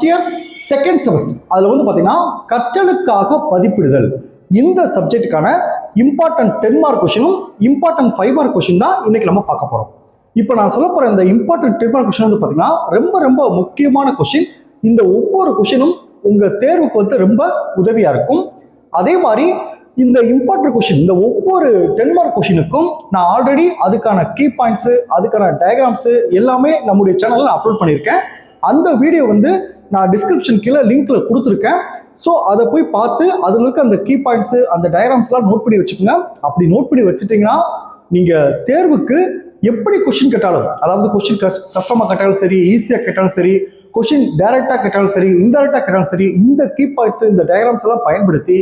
Year second semester அதில் வந்து பார்த்தீங்கன்னா கற்றலுக்காக மதிப்பிடுதல் இந்த சப்ஜெக்டுக்கான இம்பார்ட்டன்ட் 10 மார்க் கொஷினும் இம்பார்ட்டன்ட் 5 மார்க் கொஷின் தான் இன்னைக்கு நம்ம பார்க்க போகிறோம். இப்போ நான் சொல்ல போகிற இந்த இம்பார்ட்டன்ட் 10 மார்க் கொஷின் வந்து பார்த்தீங்கன்னா ரொம்ப ரொம்ப முக்கியமான கொஷின். இந்த ஒவ்வொரு கொஷினும் உங்கள் தேர்வுக்கு வந்து ரொம்ப உதவியாக இருக்கும். அதே மாதிரி இந்த இம்பார்ட்டன்ட் கொஷின் இந்த ஒவ்வொரு 10 மார்க் கொஷினுக்கும் நான் ஆல்ரெடி அதுக்கான கீ பாயிண்ட்ஸு அதுக்கான டயக்ராம்ஸு எல்லாமே நம்முடைய சேனலில் அப்லோட் பண்ணியிருக்கேன். அந்த வீடியோ வந்து நான் டிஸ்கிரிப்ஷன் கீழே லிங்க்ல கொடுத்துருக்கேன். ஸோ அதை போய் பார்த்து அதில் இருக்க அந்த கீ பாயிண்ட்ஸு அந்த டயக்ராம்ஸ்லாம் நோட் பண்ணி வச்சுக்கோங்க. அப்படி நோட் பண்ணி வச்சுட்டிங்கன்னா நீங்கள் தேர்வுக்கு எப்படி கொஷின் கேட்டாலும், அதாவது கொஷின் கஷ்டமாக கேட்டாலும் சரி, ஈஸியாக கேட்டாலும் சரி, கொஷின் டைரெக்டாக கேட்டாலும் சரி, இன்டைரக்டாக கேட்டாலும் சரி, இந்த கீ பாயிண்ட்ஸ் இந்த டயக்ராம்ஸ் எல்லாம் பயன்படுத்தி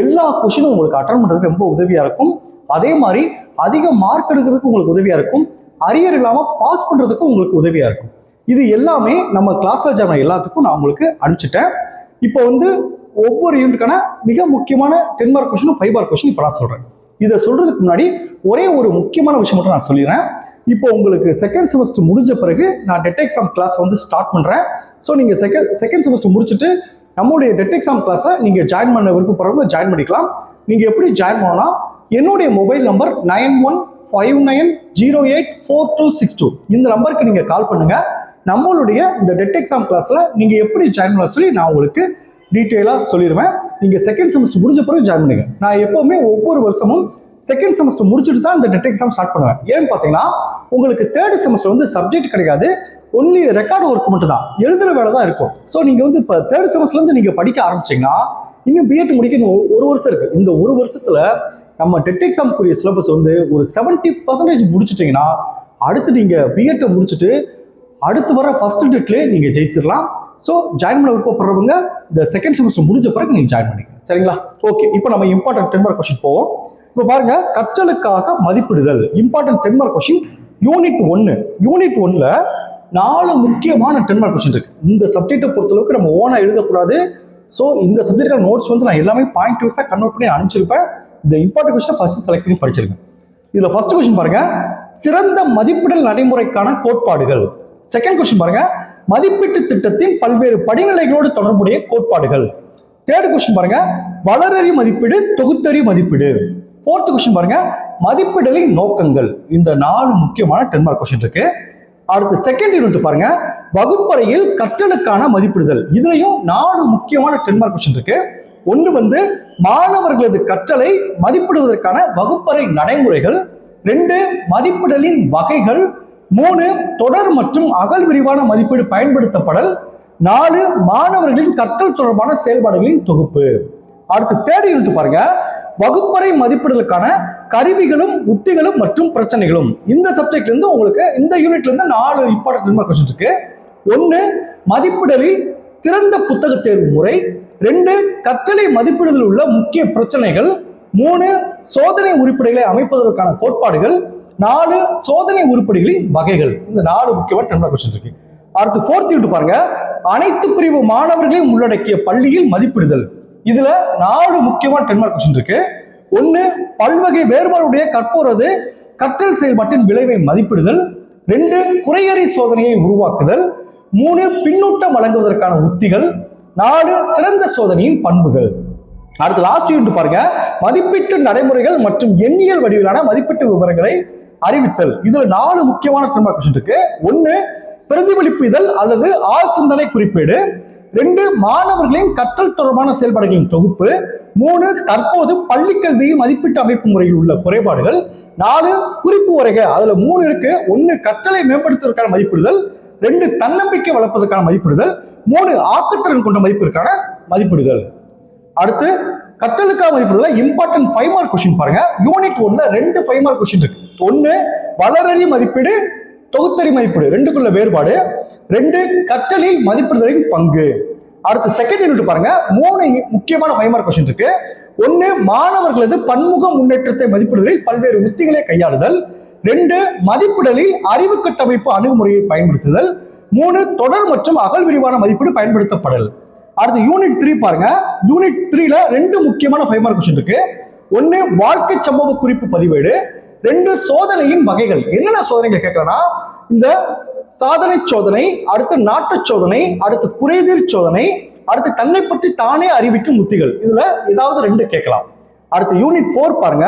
எல்லா கொஷினும் உங்களுக்கு அட்டன் பண்ணுறதுக்கு ரொம்ப உதவியாக இருக்கும். அதே மாதிரி அதிக மார்க் எடுக்கிறதுக்கு உங்களுக்கு உதவியாக இருக்கும். அரியர் இல்லாமல் பாஸ் பண்ணுறதுக்கும் உங்களுக்கு உதவியாக இருக்கும். இது எல்லாமே நம்ம கிளாஸ்ல ஜாயின் எல்லாத்துக்கும் நான் உங்களுக்கு அனுப்பிச்சிட்டேன். இப்போ வந்து ஒவ்வொரு யூனிட்டுக்கான மிக முக்கியமான 10 மார்க் கொஸ்டின் 5 மார்க் கொஸ்டின் இப்போ நான் சொல்றேன். இதை சொல்றதுக்கு முன்னாடி ஒரே ஒரு முக்கியமான விஷயம் மட்டும் நான் சொல்லிடுறேன். இப்போ உங்களுக்கு செகண்ட் செமஸ்டர் முடிஞ்ச பிறகு நான் டெட் எக்ஸாம் கிளாஸ் வந்து ஸ்டார்ட் பண்றேன். ஸோ நீங்க செகண்ட் செமஸ்டர் முடிச்சுட்டு நம்மளுடைய டெட் எக்ஸாம் கிளாஸை நீங்க ஜாயின் பண்ண விருப்பப்படுறவங்க ஜாயின் பண்ணிக்கலாம். நீங்க எப்படி ஜாயின் பண்ணலாம்? என்னுடைய மொபைல் நம்பர் 9159084262 இந்த நம்பருக்கு நீங்க கால் பண்ணுங்க. நம்மளுடைய இந்த டெட் எக்ஸாம் கிளாஸ்ல நீங்க எப்படி ஜாயின் பண்ண சொல்லி நான் உங்களுக்கு டீட்டெயிலாக சொல்லிடுவேன். நீங்க செகண்ட் செமஸ்டர் முடிஞ்ச பிறகு ஜாயின் பண்ணுங்க. நான் எப்பவுமே ஒவ்வொரு வருஷமும் செகண்ட் செமஸ்டர் முடிச்சுட்டு தான் இந்த டெட் எக்ஸாம் ஸ்டார்ட் பண்ணுவேன். ஏன்னு பார்த்தீங்கன்னா உங்களுக்கு தேர்ட் செமஸ்டர் வந்து சப்ஜெக்ட் கிடைக்காது, ஒன்லி ரெக்கார்டு ஒர்க் மட்டும் தான், எழுதுற வேலை தான் இருக்கும். ஸோ நீங்க வந்து இப்போ தேர்ட் செமஸ்டர்லேருந்து நீங்க படிக்க ஆரம்பிச்சீங்கன்னா இன்னும் பிஎட் முடிக்க ஒரு வருஷம் இருக்கு. இந்த ஒரு வருஷத்துல நம்ம டெட் எக்ஸாம்க்குரிய சிலபஸ் வந்து ஒரு 70% முடிச்சிட்டிங்கன்னா அடுத்து நீங்க பிஎட்டை முடிச்சுட்டு அடுத்து வர ஃபர்ஸ்ட் டேட்லேயே நீங்கள் ஜெயிச்சிடலாம். ஸோ ஜாயின் பண்ண விருப்பப்படுறவங்க இந்த செகண்ட் செமஸ்டர் முடிஞ்ச பிறகு நீங்கள் ஜாயின் பண்ணிக்கலாம். சரிங்களா? ஓகே, இப்போ நம்ம இம்பார்ட்டன்ட் 10 மார்க் கொஸ்டின் போவோம். இப்போ பாருங்க, கற்றலுக்காக மதிப்பிடுதல் important 10 mark question unit 1. Unit 1ல 4 முக்கியமான 10 மார்க் கொஸ்டின் இருக்கு. இந்த சப்ஜெக்டை பொறுத்தளவுக்கு நம்ம ஓனா எழுதக்கூடாது. ஸோ இந்த சப்ஜெக்டான நோட்ஸ் வந்து நான் எல்லாமே பாயிண்ட் வைஸாக கன்வெர்ட் பண்ணி அனுப்பிச்சிருப்பேன். இந்த இம்பார்ட்டன்ட் கொஸ்டினை ஃபர்ஸ்ட் செலக்ட் பண்ணி படிச்சிருக்கேன். இதுல ஃபர்ஸ்ட் கொஸ்டின் பாருங்க, சிறந்த மதிப்பிடல் நடைமுறைக்கான கோட்பாடுகள். செகண்ட் கொஸ்டின் பாருங்க, மதிப்பீட்டு திட்டத்தின் பல்வேறு படிநிலைகளோடு தொடர்புடைய கோட்பாடுகள். தேர்ட் கொஸ்டின் பாருங்க, வளரறி மதிப்பீடு தொகுத்தறி மதிப்பீடு. ஃபோர்த் கொஸ்டின் பாருங்க, மதிப்பிடலின் நோக்கங்கள். இந்த 4 முக்கியமான 10 மார்க் கொஸ்டின் இருக்கு. அடுத்து செகண்ட் யூனிட் பாருங்க, வகுப்பறையில் கற்றலுக்கான மதிப்பிடுதல். இதுலயும் 4 முக்கியமான 10 மார்க் கொஸ்டின் இருக்கு. ஒன்று வந்து மாணவர்களது கற்றலை மதிப்பிடுவதற்கான வகுப்பறை நடைமுறைகள். 2 மதிப்பிடலின் வகைகள். 3 தொடர் மற்றும் அகல் விரிவான மதிப்பீடு பயன்படுத்தப்படல். 4 மாணவர்களின் கற்றல் தொடர்பான செயல்பாடுகளின் தொகுப்பு. அடுத்து தேர்ட் யூனிட் பாருங்க, வகுப்பறை மதிப்பிடலுக்கான கருவிகளும் உத்திகளும் மற்றும் பிரச்சனைகளும். இந்த சப்ஜெக்ட்ல இருந்து உங்களுக்கு இந்த யூனிட்ல இருந்து 4 இம்பார்ட்டன்ட் கொஸ்டின் இருக்கு. 1 மதிப்பிடலில் திறந்த புத்தக தேர்வு முறை. 2 கற்றலை மதிப்பிடுதல் உள்ள முக்கிய பிரச்சனைகள். 3 சோதனை உருப்படிகளை அமைப்பதற்கான கோட்பாடுகள். 4 சோதனை உருப்படிகளின் வகைகள். இந்த 4 முக்கியமான 10 மார்க் கொஸ்டின் இருக்கு. அடுத்து ஃபோர்த் யூனிட் பாருங்க, அனைத்து பிரிவு மாணவர்களையும் உள்ளடக்கிய பள்ளியில் மதிப்பிடுதல். இதுல 4 முக்கியமான 10 மார்க் கொஸ்டின் இருக்கு. 1 பல்வகை வேறுபாடுடைய கற்போரது கற்றல் செயல்பாட்டின் விளைவை மதிப்பிடுதல். 2 குறையறி சோதனையை உருவாக்குதல். 3 பின்னூட்டம் வழங்குவதற்கான உத்திகள். 4 சிறந்த சோதனையின் பண்புகள். அடுத்து லாஸ்ட் யூனிட் பாருங்க, மதிப்பீட்டு நடைமுறைகள் மற்றும் எண்ணியல் வடிவிலான மதிப்பீட்டு விவரங்களை அறிவித்தல். இதுல 4 முக்கியமான 10 மார்க் கொஸ்டின் இருக்கு. 1 பிரதிபலிப்புதல் அல்லது ஆள் சிந்தனை குறிப்பீடு. 2 மாணவர்களின் கற்றல் தொடர்பான செயல்பாடுகளின் தொகுப்பு. 3 தற்போது பள்ளி கல்வியில் மதிப்பீட்டு அமைப்பு முறையில் உள்ள குறைபாடுகள். 4 குறிப்பு உரைக. அதுல 3 இருக்கு. 1 கற்றலை மேம்படுத்துவதற்கான மதிப்பிடுதல். 2 தன்னம்பிக்கை வளர்ப்பதற்கான மதிப்பிடுதல். 3 ஆக்கத்திறன் கொண்ட மதிப்பிற்கான மதிப்பிடுதல். அடுத்து கற்றலுக்காக மதிப்பிடுதல் இம்பார்ட்டன்ட் 5 மார்க் கொஸ்டின் பாருங்க. யூனிட் 1ல 2 5 மார்க் கொஸ்டின் இருக்கு. 1 வளரறி மதிப்பீடு தொகுத்தறி மதிப்பீடு, 2க்குள்ள வேறுபாடு. 2 கற்றலில் மதிப்பிடுதலின் பங்கு. அடுத்து செகண்ட் யூனிட் பாருங்க, 3 முக்கியமான 5 மார்க் கொஸ்டின் இருக்கு. 1 மாணவர்களது பன்முக முன்னேற்றத்தை மதிப்பிடுதலில் பல்வேறு உத்திகளை கையாளுதல். 2 மதிப்பிடலில் அறிவு கட்டமைப்பு அணுகுமுறையை பயன்படுத்துதல். 3 தொடர் மற்றும் அகல் விரிவான மதிப்பீடு பயன்படுத்தப்படல். அடுத்து யூனிட் 3 பாருங்க. யூனிட் 3ல 2 முக்கியமான 5 மார்க் கொஸ்டின் இருக்கு. 1 வாழ்க்கை சம்பவ குறிப்பு பதிவேடு. 2 சோதனையின் வகைகள். என்னென்ன சோதனைகள் கேட்கறேன்னா, இந்த சாதனை சோதனை, அடுத்து நாட்டு சோதனை, அடுத்து குறைதீர் சோதனை, அடுத்து தன்னை பற்றி தானே அறிவிக்கும் உத்திகள். இதுல ஏதாவது 2 கேட்கலாம். அடுத்து யூனிட் 4 பாருங்க.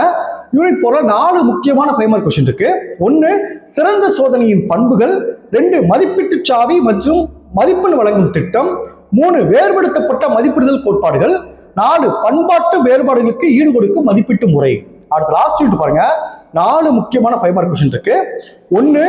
யூனிட் 4ல 4 முக்கியமான 5 மார்க் கொஸ்டின் இருக்கு. 1 சிறந்த சோதனையின் பண்புகள், 2 மதிப்பீட்டு சாவி மற்றும் மதிப்பெண் வழங்கும் திட்டம், 3 வேறுபடுத்தப்பட்ட மதிப்பிடுதல் கோட்பாடுகள், 4 பண்பாட்டு வேறுபாடுகளுக்கு ஈடுகொடுக்கும் மதிப்பீட்டு முறை. அடுத்து லாஸ்ட் யூனிட் பாருங்க. 4 முக்கியமான 5 மார்க் கொஸ்டின் இருக்கு. 1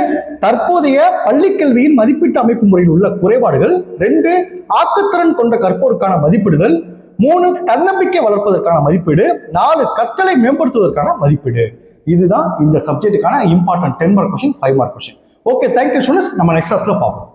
தற்போதைய பள்ளிக்கல்வியின் மதிப்பீட்டு அமைப்பு முறையில் உள்ள குறைபாடுகள், 2 ஆக்கத்திறன் கொண்ட கற்போருக்கான மதிப்பிடுதல், 3 தன்னம்பிக்கை வளர்ப்பதற்கான மதிப்பீடு, 4 கற்றலை மேம்படுத்துவதற்கான மதிப்பீடு. இதுதான் இந்த சப்ஜெக்ட்டுக்கான important 10 mark question, 5 mark question. Okay, thank you students. நம்ம நெக்ஸ்ட் கிளாஸ்ல பார்ப்போம்.